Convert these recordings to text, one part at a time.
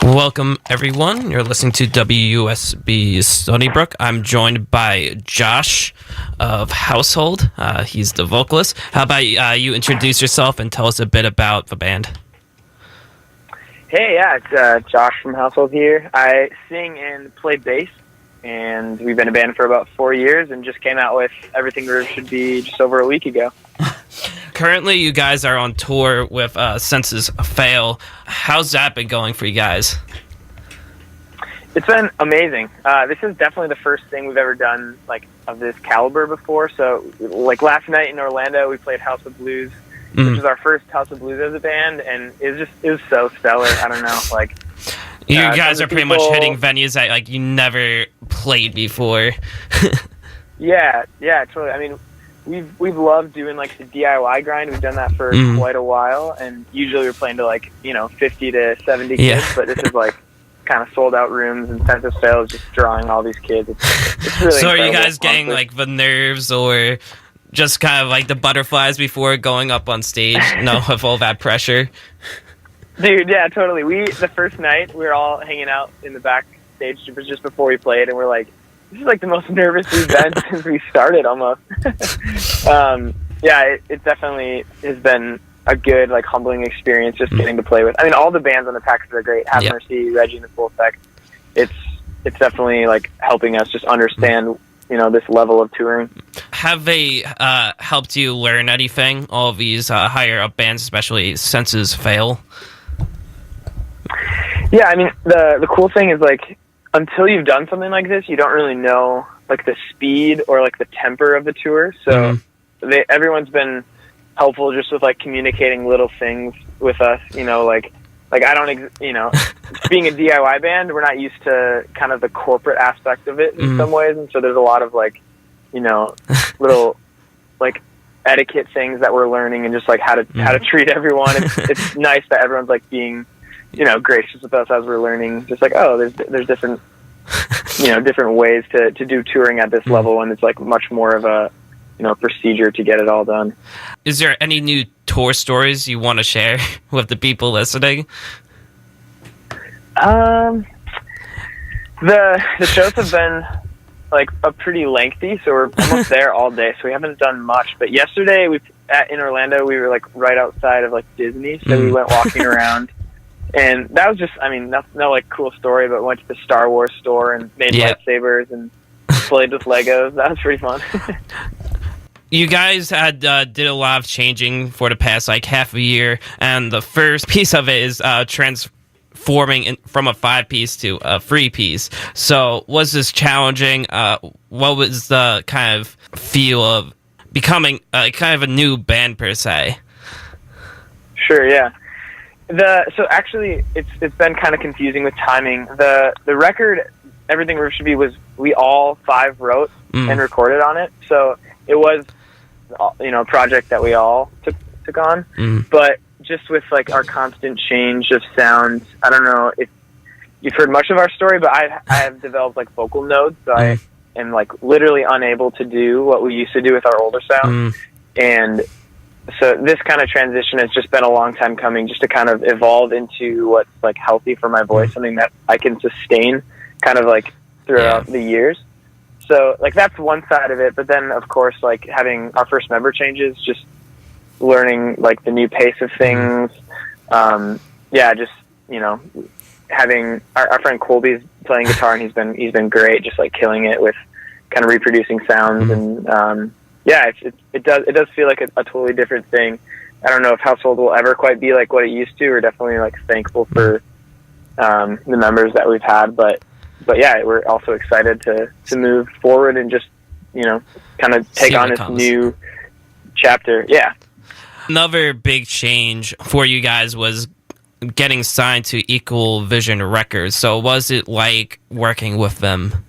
Welcome, everyone. You're listening to WUSB Stony Brook. I'm joined by Josh of Household. He's the vocalist. How about you introduce yourself and tell us a bit about the band? Hey, yeah, it's Josh from Household here. I sing and play bass, and we've been a band for about 4 years and just came out with Everything Groove Should Be just over a week ago. Currently, you guys are on tour with Senses Fail. How's that been going for you guys? It's been amazing. This is definitely the first thing we've ever done like of this caliber before. So, like last night in Orlando, we played House of Blues, which was our first House of Blues as a band, and it was so stellar. I don't know, like you guys are pretty much hitting venues that like you never played before. Yeah, totally. I mean, we've loved doing like the DIY grind. We've done that for quite a while, and usually we're playing to like 50 to 70 kids, but this is like kind of sold out rooms, and Senses Fail is just drawing all these kids. It's really so. Are you guys getting like the nerves or just kind of like the butterflies before going up on stage? No, with all that pressure. Dude, yeah, totally. The first night we were all hanging out in the backstage just before we played, and we're like, this is like the most nervous we've been since we started almost. It definitely has been a good, like, humbling experience just getting to play with. I mean, all the bands on the Paxes are great. Have Mercy, Reggie, and the Full Effect. It's definitely like helping us just understand, this level of touring. Have they helped you learn anything? All of these higher up bands, especially Senses Fail. Yeah, I mean, the cool thing is like, until you've done something like this, you don't really know like the speed or like the temper of the tour. So everyone's been helpful just with like communicating little things with us. Like I don't, being a DIY band, we're not used to kind of the corporate aspect of it in some ways, and so there's a lot of like, little like etiquette things that we're learning, and just like how to treat everyone. It's nice that everyone's like being gracious with us as we're learning. Just like, there's different, different ways to do touring at this level, and it's like much more of a, procedure to get it all done. Is there any new tour stories you want to share with the people listening? The shows have been like pretty lengthy, so we're almost there all day, so we haven't done much. But yesterday in Orlando, we were like right outside of like Disney, so we went walking around. And that was just, I mean, no like cool story, but went to the Star Wars store and made lightsabers and played with Legos. That was pretty fun. You guys had did a lot of changing for the past like half a year, and the first piece of it is transforming from a 5-piece to a 3-piece. So was this challenging? What was the kind of feel of becoming kind of a new band per se? Sure, yeah. So actually, it's been kind of confusing with timing. The record, Everything Groove Should Be, was we all 5 wrote and recorded on it. So it was, a project that we all took on. But just with like our constant change of sounds, I don't know if you've heard much of our story, but I have developed like vocal nodes. So I am like literally unable to do what we used to do with our older sound. And so this kind of transition has just been a long time coming, just to kind of evolve into what's like healthy for my voice, something that I can sustain kind of like throughout the years. So like that's one side of it, but then of course like having our first member changes, just learning like the new pace of things. Just having our friend Colby's playing guitar, and he's been great, just like killing it with kind of reproducing sounds and it does feel like a totally different thing. I don't know if Household will ever quite be like what it used to. We're definitely like thankful for the members that we've had, but yeah, we're also excited to move forward and just kind of take on this new chapter. Yeah. Another big change for you guys was getting signed to Equal Vision Records. So was it like working with them?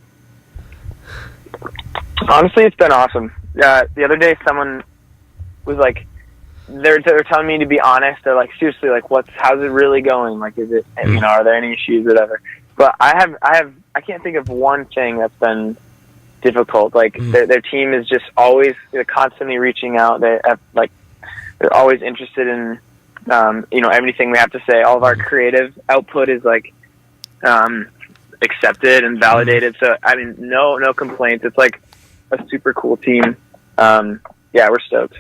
Honestly, it's been awesome. The other day, someone was like, they're telling me to be honest. They're like, seriously, like, how's it really going? Like, is it, are there any issues, whatever? But I can't think of one thing that's been difficult. Like, their team is just always constantly reaching out. They're always interested in, everything we have to say. All of our creative output is like accepted and validated. So I mean, no complaints. It's like a super cool team. Yeah, we're stoked.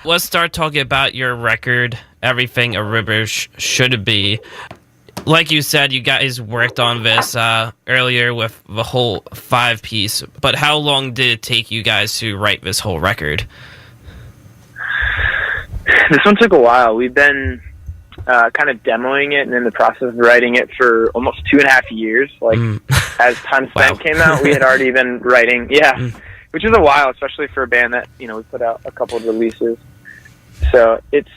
Let's start talking about your record, Everything a River Should Be. Like you said, you guys worked on this earlier with the whole 5-piece, but how long did it take you guys to write this whole record? This one took a while. We've been kind of demoing it and in the process of writing it for almost 2.5 years. Like, as Time Spent came out, we had already been writing. Yeah, which is a while, especially for a band that, we put out a couple of releases. So it's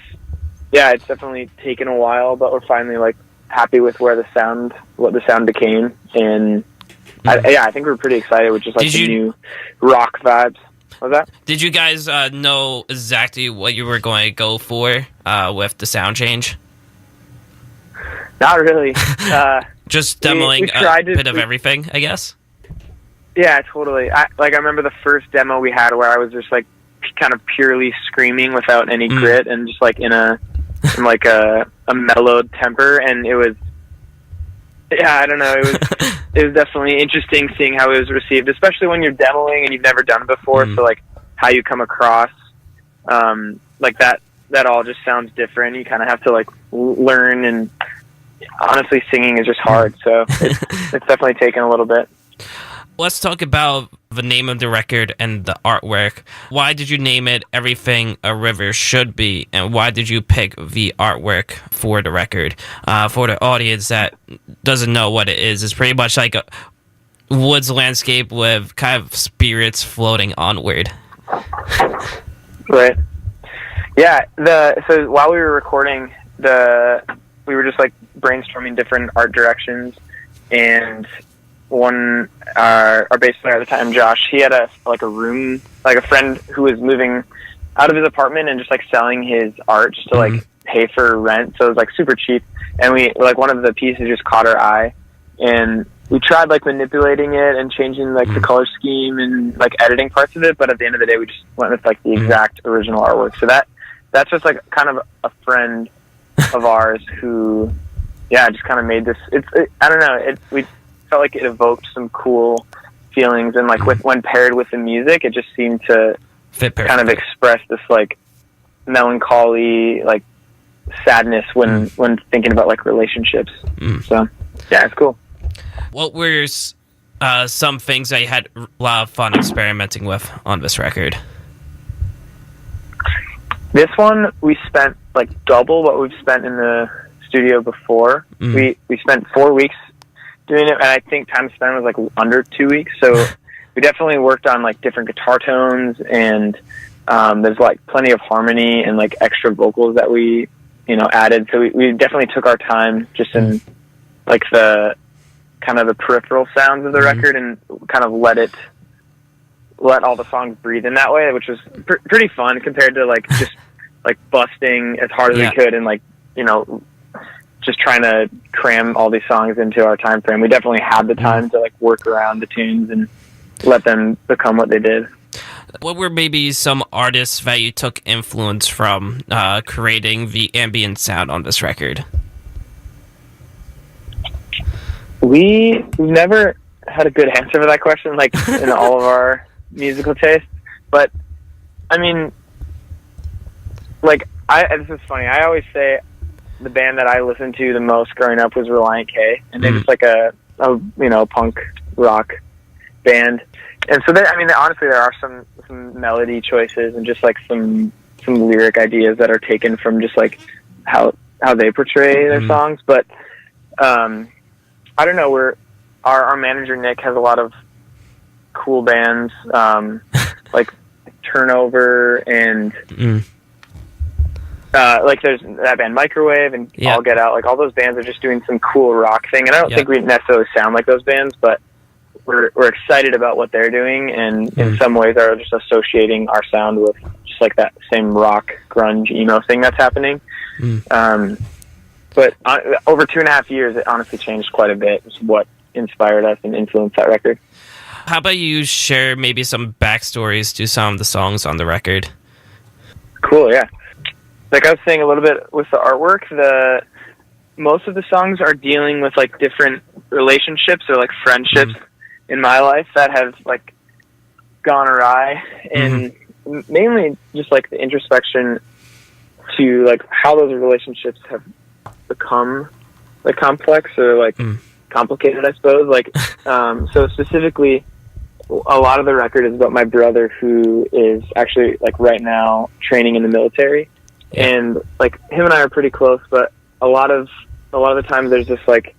definitely taken a while, but we're finally like happy with what the sound became, and I think we're pretty excited with just like the new rock vibes. What was that? Did you guys know exactly what you were going to go for with the sound change? Not really. Just demoing a bit of everything, I guess. Yeah, totally. I remember the first demo we had where I was just like kind of purely screaming without any grit and just like in a mellowed temper, and it was, I don't know, it was definitely interesting seeing how it was received, especially when you're demoing and you've never done it before. So like how you come across, like that all just sounds different. You kind of have to like learn, and honestly singing is just hard, so it's definitely taken a little bit. Let's talk about the name of the record and the artwork. Why did you name it Everything a River Should Be, and why did you pick the artwork for the record? For the audience that doesn't know what it is, it's pretty much like a woods landscape with kind of spirits floating onward. Right. Yeah. So while we were recording, we were just like brainstorming different art directions, and our bass player at the time, Josh, he had a room, like a friend who was moving out of his apartment and just like selling his art just to like pay for rent. So it was like super cheap. And we like one of the pieces just caught our eye, and we tried like manipulating it and changing like the color scheme and like editing parts of it. But at the end of the day, we just went with like the exact original artwork. So that's just like kind of a friend of ours who, just kind of made this. I don't know. We felt like it evoked some cool feelings, and like when paired with the music, it just seemed to fit perfectly. Kind of express this like melancholy, like sadness when thinking about like relationships. So yeah, it's cool. What were some things that you had a lot of fun experimenting with on this record? This one we spent like double what we've spent in the studio before. We spent 4 weeks doing it, and I think Time Spent was like under 2 weeks. So we definitely worked on like different guitar tones, and there's like plenty of harmony and like extra vocals that we added. So we definitely took our time just in like the kind of the peripheral sounds of the record, and kind of let all the songs breathe in that way, which was pretty fun compared to like just like busting as hard as we could and like just trying to cram all these songs into our time frame. We definitely had the time to like work around the tunes and let them become what they did. What were maybe some artists that you took influence from creating the ambient sound on this record? We've never had a good answer for that question, like in all of our musical tastes. But I mean, like this is funny. I always say the band that I listened to the most growing up was Relient K, and they're just like a punk rock band. And so honestly, there are some melody choices and just like some lyric ideas that are taken from just like how they portray their songs. But I don't know. Our manager Nick has a lot of cool bands like Turnover and like there's that band Microwave and All Get Out. Like all those bands are just doing some cool rock thing, and I don't think we necessarily sound like those bands, but we're excited about what they're doing, and in some ways are just associating our sound with just like that same rock, grunge, emo thing that's happening. But over 2.5 years, it honestly changed quite a bit. It's what inspired us and influenced that record. How about you share maybe some backstories to some of the songs on the record? Cool, yeah. Like I was saying a little bit with the artwork, most of the songs are dealing with like different relationships or like friendships in my life that have like gone awry, and mainly just like the introspection to like how those relationships have become like complex or like complicated, I suppose. Like, so specifically, a lot of the record is about my brother, who is actually like right now training in the military, and like him and I are pretty close. But a lot of the times there's this like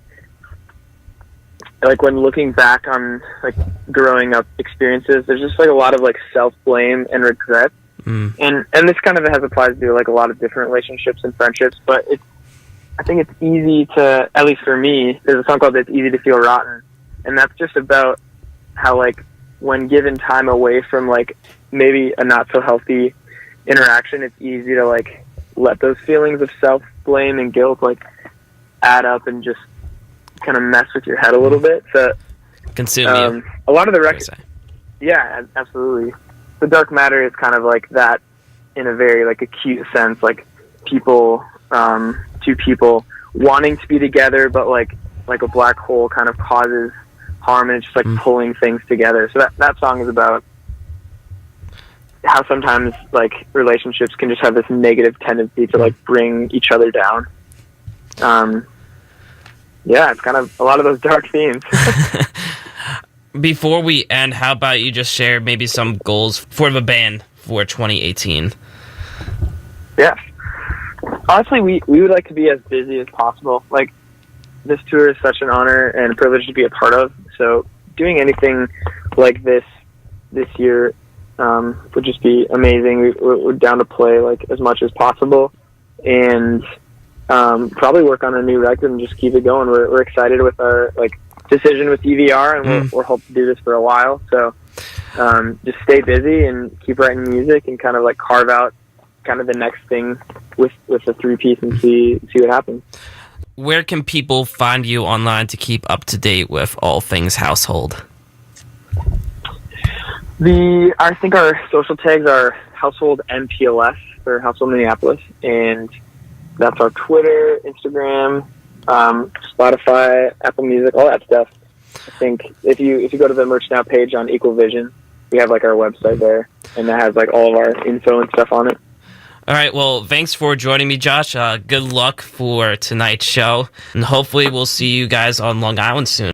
when looking back on like growing up experiences, there's just like a lot of like self blame and regret, and this kind of has applied to like a lot of different relationships and friendships. But I think it's easy to, at least for me, there's a song called "It's Easy to Feel Rotten," and that's just about how like when given time away from like maybe a not so healthy interaction, it's easy to like let those feelings of self blame and guilt like add up and just kind of mess with your head a little bit. So consume you. A lot of the records, yeah, absolutely. The Dark Matter is kind of like that in a very like acute sense, like people, two people wanting to be together, but like a black hole kind of causes harm, and it's just like pulling things together. So that song is about how sometimes like relationships can just have this negative tendency to like bring each other down. Yeah, it's kind of a lot of those dark themes. Before we end, how about you just share maybe some goals for the band for 2018? Yeah. Honestly, we would like to be as busy as possible. Like, this tour is such an honor and a privilege to be a part of. So doing anything like this year would just be amazing. We're down to play like as much as possible, and probably work on a new record and just keep it going. We're excited with our like decision with EVR, and we're hoping to do this for a while. So just stay busy and keep writing music and kind of like carve out kind of the next thing with the 3-piece and see what happens. Where can people find you online to keep up to date with all things Household? I think our social tags are Household MPLS or Household Minneapolis, and that's our Twitter, Instagram, Spotify, Apple Music, all that stuff. I think if you go to the Merch Now page on Equal Vision, we have like our website there, and that has like all of our info and stuff on it. All right, well, thanks for joining me, Josh. Good luck for tonight's show, and hopefully we'll see you guys on Long Island soon.